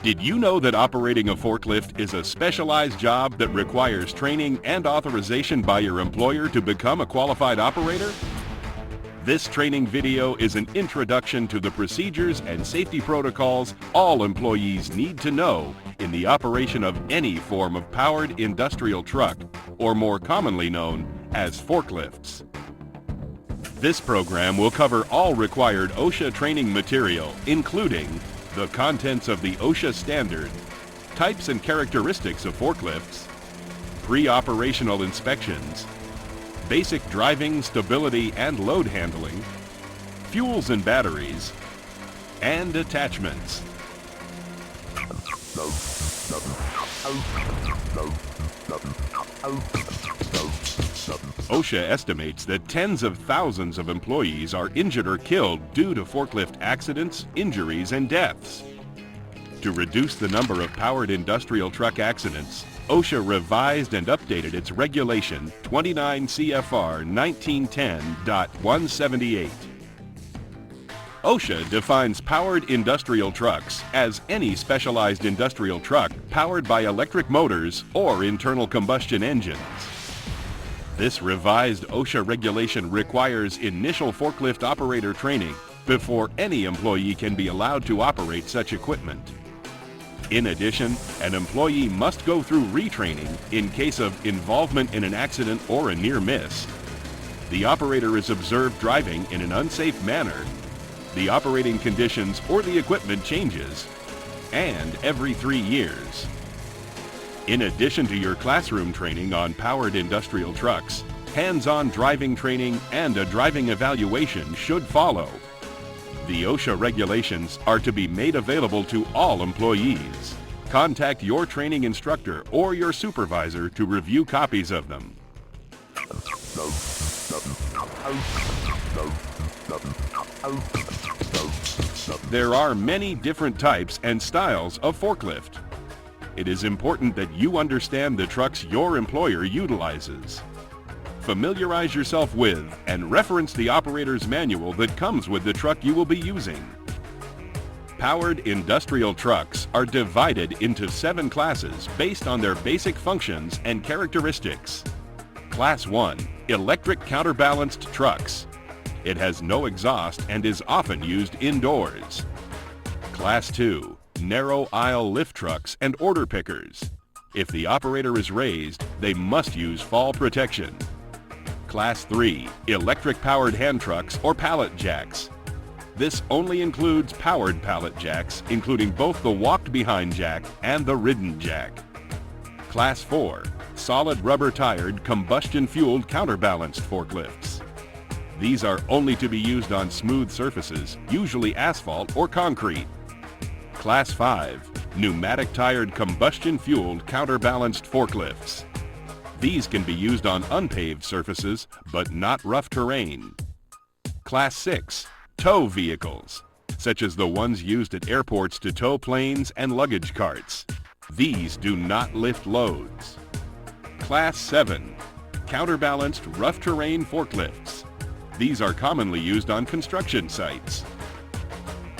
Did you know that operating a forklift is a specialized job that requires training and authorization by your employer to become a qualified operator? This training video is an introduction to the procedures and safety protocols all employees need to know in the operation of any form of powered industrial truck, or more commonly known as forklifts. This program will cover all required OSHA training material, including the contents of the OSHA standard, types and characteristics of forklifts, pre-operational inspections, basic driving, stability, and load handling, fuels and batteries, and attachments. OSHA estimates that tens of thousands of employees are injured or killed due to forklift accidents, injuries, and deaths. To reduce the number of powered industrial truck accidents, OSHA revised and updated its regulation 29 CFR 1910.178. OSHA defines powered industrial trucks as any specialized industrial truck powered by electric motors or internal combustion engines. This revised OSHA regulation requires initial forklift operator training before any employee can be allowed to operate such equipment. In addition, an employee must go through retraining in case of involvement in an accident or a near miss. The operator is observed driving in an unsafe manner, the operating conditions or the equipment changes, and every 3 years. In addition to your classroom training on powered industrial trucks, hands-on driving training and a driving evaluation should follow. The OSHA regulations are to be made available to all employees. Contact your training instructor or your supervisor to review copies of them. There are many different types and styles of forklift. It is important that you understand the trucks your employer utilizes. Familiarize yourself with and reference the operator's manual that comes with the truck you will be using. Powered industrial trucks are divided into 7 classes based on their basic functions and characteristics. Class 1, electric counterbalanced trucks. It has no exhaust and is often used indoors. Class 2, narrow aisle lift trucks and order pickers. If the operator is raised, they must use fall protection. Class 3, electric powered hand trucks or pallet jacks. This only includes powered pallet jacks, including both the walked behind jack and the ridden jack. Class 4, solid rubber tired combustion fueled counterbalanced forklifts. These are only to be used on smooth surfaces, usually asphalt or concrete. Class 5, pneumatic tired combustion fueled counterbalanced forklifts. These can be used on unpaved surfaces, but not rough terrain. Class 6, tow vehicles, such as the ones used at airports to tow planes and luggage carts. These do not lift loads. Class 7, counterbalanced rough terrain forklifts. These are commonly used on construction sites.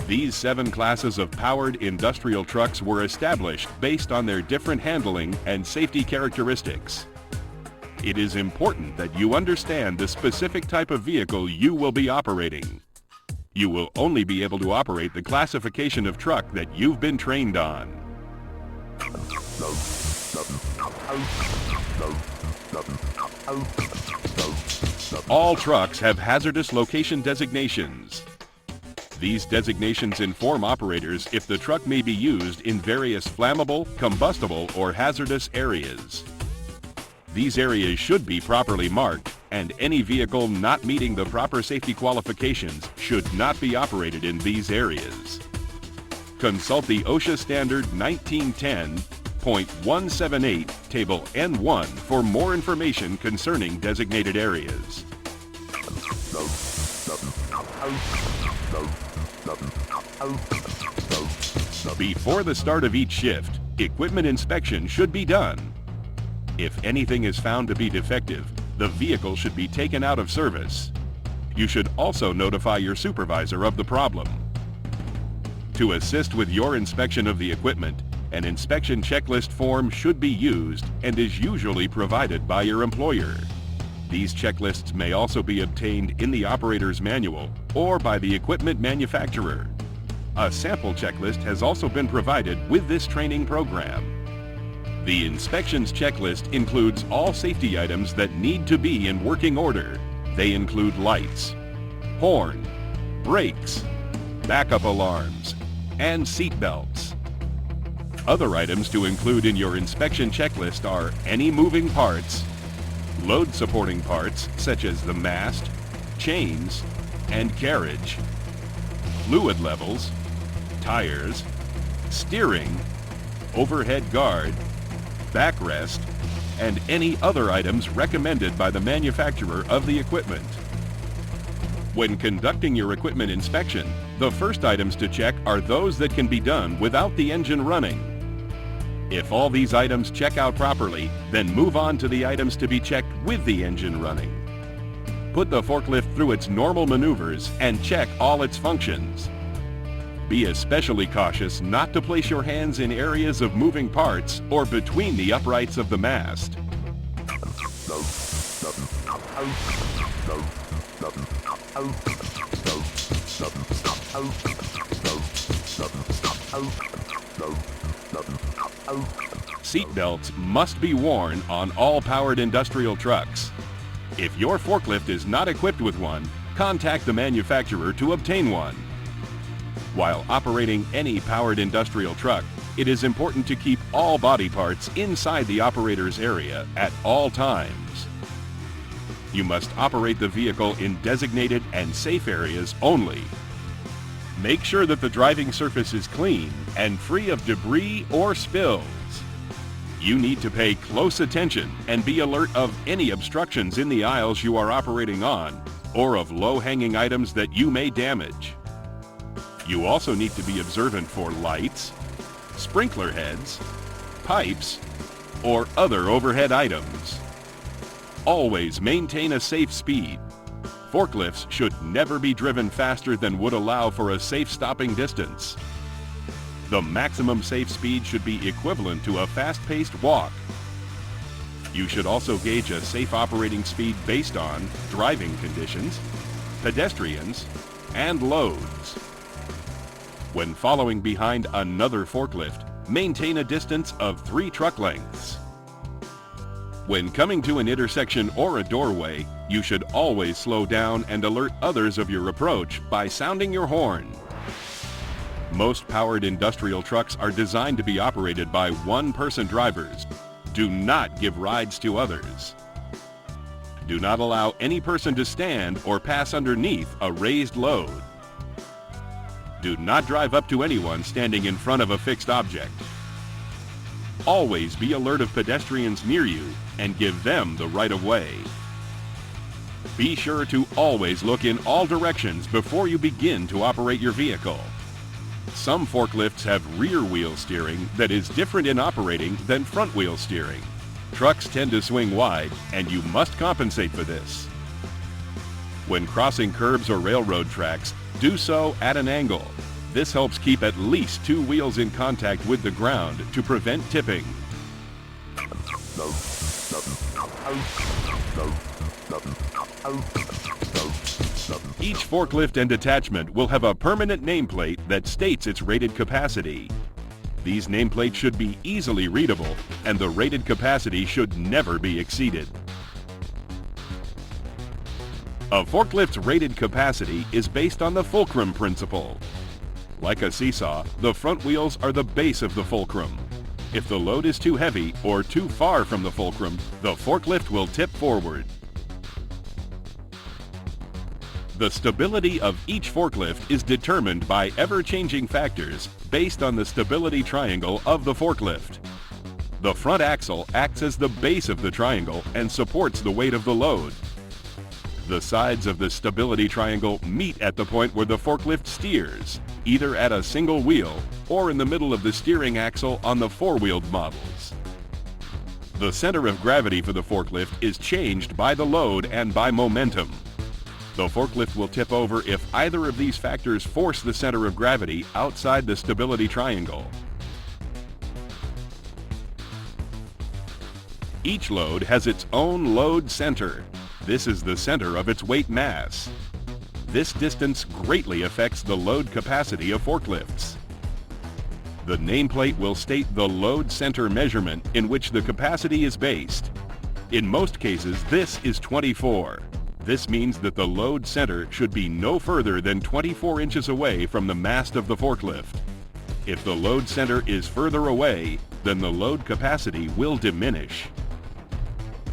These 7 classes of powered industrial trucks were established based on their different handling and safety characteristics. It is important that you understand the specific type of vehicle you will be operating. You will only be able to operate the classification of truck that you've been trained on. All trucks have hazardous location designations. These designations inform operators if the truck may be used in various flammable, combustible, or hazardous areas. These areas should be properly marked, and any vehicle not meeting the proper safety qualifications should not be operated in these areas. Consult the OSHA Standard 1910.178, Table N1 for more information concerning designated areas. Before the start of each shift, equipment inspection should be done. If anything is found to be defective, the vehicle should be taken out of service. You should also notify your supervisor of the problem. To assist with your inspection of the equipment, an inspection checklist form should be used and is usually provided by your employer. These checklists may also be obtained in the operator's manual or by the equipment manufacturer. A sample checklist has also been provided with this training program. The inspections checklist includes all safety items that need to be in working order. They include lights, horn, brakes, backup alarms, and seat belts. Other items to include in your inspection checklist are any moving parts, load supporting parts such as the mast, chains, and carriage, fluid levels, tires, steering, overhead guard, backrest, and any other items recommended by the manufacturer of the equipment. When conducting your equipment inspection, the first items to check are those that can be done without the engine running. If all these items check out properly, then move on to the items to be checked with the engine running. Put the forklift through its normal maneuvers and check all its functions. Be especially cautious not to place your hands in areas of moving parts or between the uprights of the mast. Seat belts must be worn on all powered industrial trucks. If your forklift is not equipped with one, contact the manufacturer to obtain one. While operating any powered industrial truck, it is important to keep all body parts inside the operator's area at all times. You must operate the vehicle in designated and safe areas only. Make sure that the driving surface is clean and free of debris or spills. You need to pay close attention and be alert of any obstructions in the aisles you are operating on or of low-hanging items that you may damage. You also need to be observant for lights, sprinkler heads, pipes, or other overhead items. Always maintain a safe speed. Forklifts should never be driven faster than would allow for a safe stopping distance. The maximum safe speed should be equivalent to a fast-paced walk. You should also gauge a safe operating speed based on driving conditions, pedestrians, and loads. When following behind another forklift, maintain a distance of 3 truck lengths. When coming to an intersection or a doorway, you should always slow down and alert others of your approach by sounding your horn. Most powered industrial trucks are designed to be operated by one-person drivers. Do not give rides to others. Do not allow any person to stand or pass underneath a raised load. Do not drive up to anyone standing in front of a fixed object. Always be alert of pedestrians near you and give them the right of way. Be sure to always look in all directions before you begin to operate your vehicle. Some forklifts have rear wheel steering that is different in operating than front wheel steering. Trucks tend to swing wide, and you must compensate for this. When crossing curbs or railroad tracks, do so at an angle. This helps keep at least 2 wheels in contact with the ground to prevent tipping. Each forklift and attachment will have a permanent nameplate that states its rated capacity. These nameplates should be easily readable, and the rated capacity should never be exceeded. A forklift's rated capacity is based on the fulcrum principle. Like a seesaw, the front wheels are the base of the fulcrum. If the load is too heavy or too far from the fulcrum, the forklift will tip forward. The stability of each forklift is determined by ever-changing factors based on the stability triangle of the forklift. The front axle acts as the base of the triangle and supports the weight of the load. The sides of the stability triangle meet at the point where the forklift steers, either at a single wheel or in the middle of the steering axle on the 4-wheeled models. The center of gravity for the forklift is changed by the load and by momentum. The forklift will tip over if either of these factors force the center of gravity outside the stability triangle. Each load has its own load center. This is the center of its weight mass. This distance greatly affects the load capacity of forklifts. The nameplate will state the load center measurement in which the capacity is based. In most cases, this is 24. This means that the load center should be no further than 24 inches away from the mast of the forklift. If the load center is further away, then the load capacity will diminish.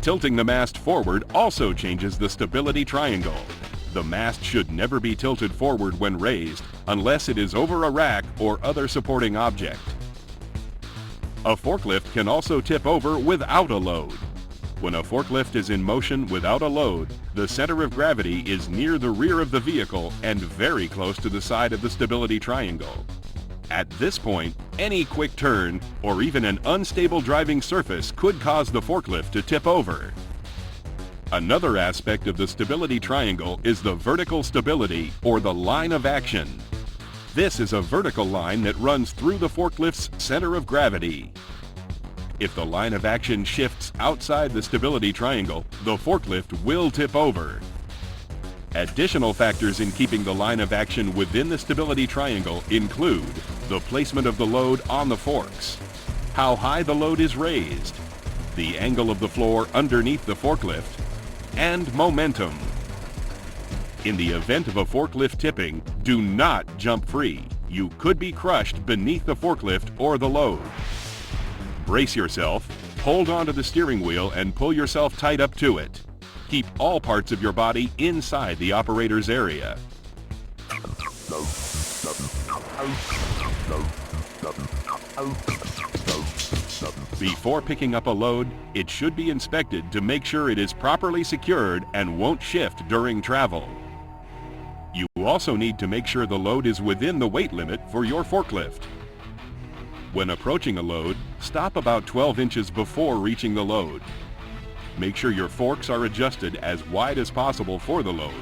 Tilting the mast forward also changes the stability triangle. The mast should never be tilted forward when raised unless it is over a rack or other supporting object. A forklift can also tip over without a load. When a forklift is in motion without a load, the center of gravity is near the rear of the vehicle and very close to the side of the stability triangle. At this point, any quick turn or even an unstable driving surface could cause the forklift to tip over. Another aspect of the stability triangle is the vertical stability, or the line of action. This is a vertical line that runs through the forklift's center of gravity. If the line of action shifts outside the stability triangle, the forklift will tip over. Additional factors in keeping the line of action within the stability triangle include the placement of the load on the forks, how high the load is raised, the angle of the floor underneath the forklift, and momentum. In the event of a forklift tipping, do not jump free. You could be crushed beneath the forklift or the load. Brace yourself, hold onto the steering wheel and pull yourself tight up to it. Keep all parts of your body inside the operator's area. Before picking up a load, it should be inspected to make sure it is properly secured and won't shift during travel. You also need to make sure the load is within the weight limit for your forklift. When approaching a load, stop about 12 inches before reaching the load. Make sure your forks are adjusted as wide as possible for the load.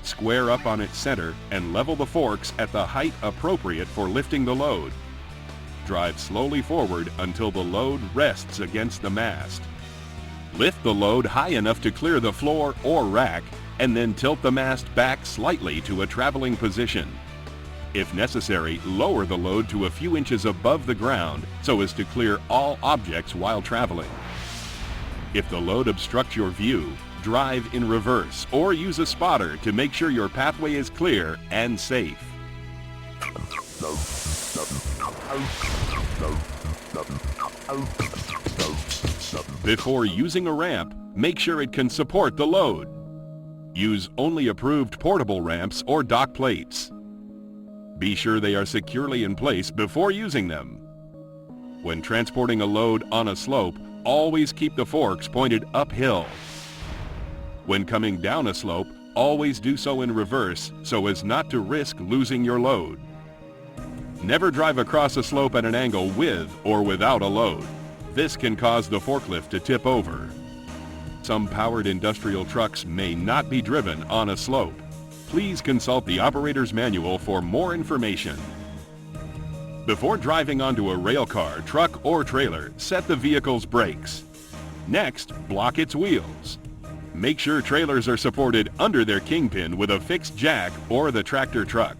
Square up on its center and level the forks at the height appropriate for lifting the load. Drive slowly forward until the load rests against the mast. Lift the load high enough to clear the floor or rack, and then tilt the mast back slightly to a traveling position. If necessary, lower the load to a few inches above the ground so as to clear all objects while traveling. If the load obstructs your view, drive in reverse or use a spotter to make sure your pathway is clear and safe. Before using a ramp, make sure it can support the load. Use only approved portable ramps or dock plates. Be sure they are securely in place before using them. When transporting a load on a slope, always keep the forks pointed uphill. When coming down a slope, always do so in reverse so as not to risk losing your load. Never drive across a slope at an angle with or without a load. This can cause the forklift to tip over. Some powered industrial trucks may not be driven on a slope. Please consult the operator's manual for more information. Before driving onto a rail car, truck, or trailer, set the vehicle's brakes. Next, block its wheels. Make sure trailers are supported under their kingpin with a fixed jack or the tractor truck.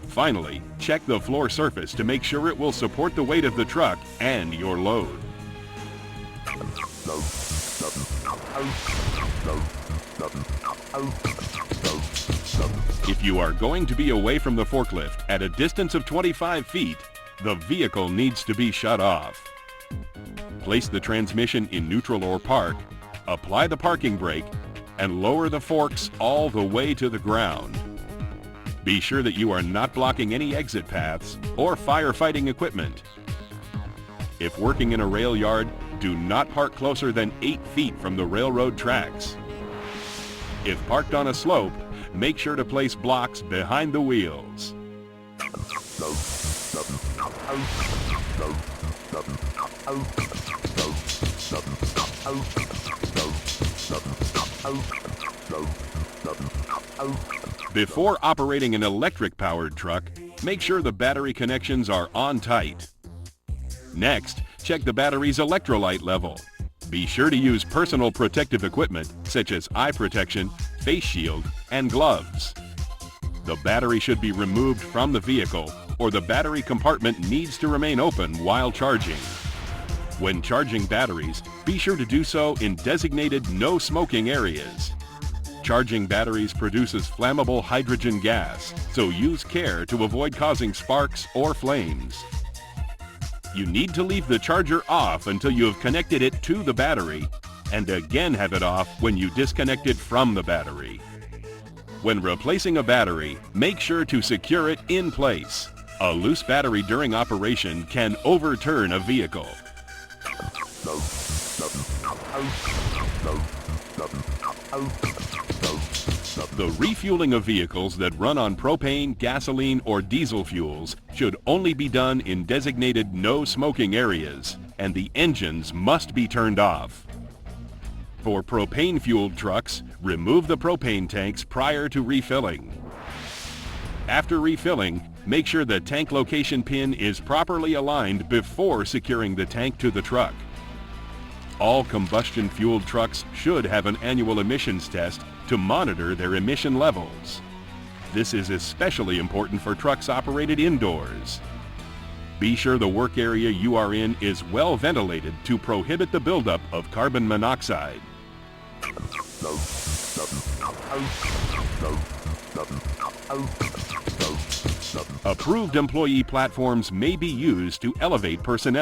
Finally, check the floor surface to make sure it will support the weight of the truck and your load. If you are going to be away from the forklift at a distance of 25 feet, the vehicle needs to be shut off. Place the transmission in neutral or park, apply the parking brake, and lower the forks all the way to the ground. Be sure that you are not blocking any exit paths or firefighting equipment. If working in a rail yard, do not park closer than 8 feet from the railroad tracks. If parked on a slope, make sure to place blocks behind the wheels. Before operating an electric-powered truck, make sure the battery connections are on tight. Next, check the battery's electrolyte level. Be sure to use personal protective equipment such as eye protection, face shield, and gloves. The battery should be removed from the vehicle, or the battery compartment needs to remain open while charging. When charging batteries, be sure to do so in designated no smoking areas. Charging batteries produces flammable hydrogen gas, so use care to avoid causing sparks or flames. You need to leave the charger off until you have connected it to the battery, and again have it off when you disconnect it from the battery. When replacing a battery, make sure to secure it in place. A loose battery during operation can overturn a vehicle. The refueling of vehicles that run on propane, gasoline, or diesel fuels should only be done in designated no smoking areas, and the engines must be turned off. For propane-fueled trucks, remove the propane tanks prior to refilling. After refilling, make sure the tank location pin is properly aligned before securing the tank to the truck. All combustion-fueled trucks should have an annual emissions test to monitor their emission levels. This is especially important for trucks operated indoors. Be sure the work area you are in is well ventilated to prohibit the buildup of carbon monoxide. Approved employee platforms may be used to elevate personnel.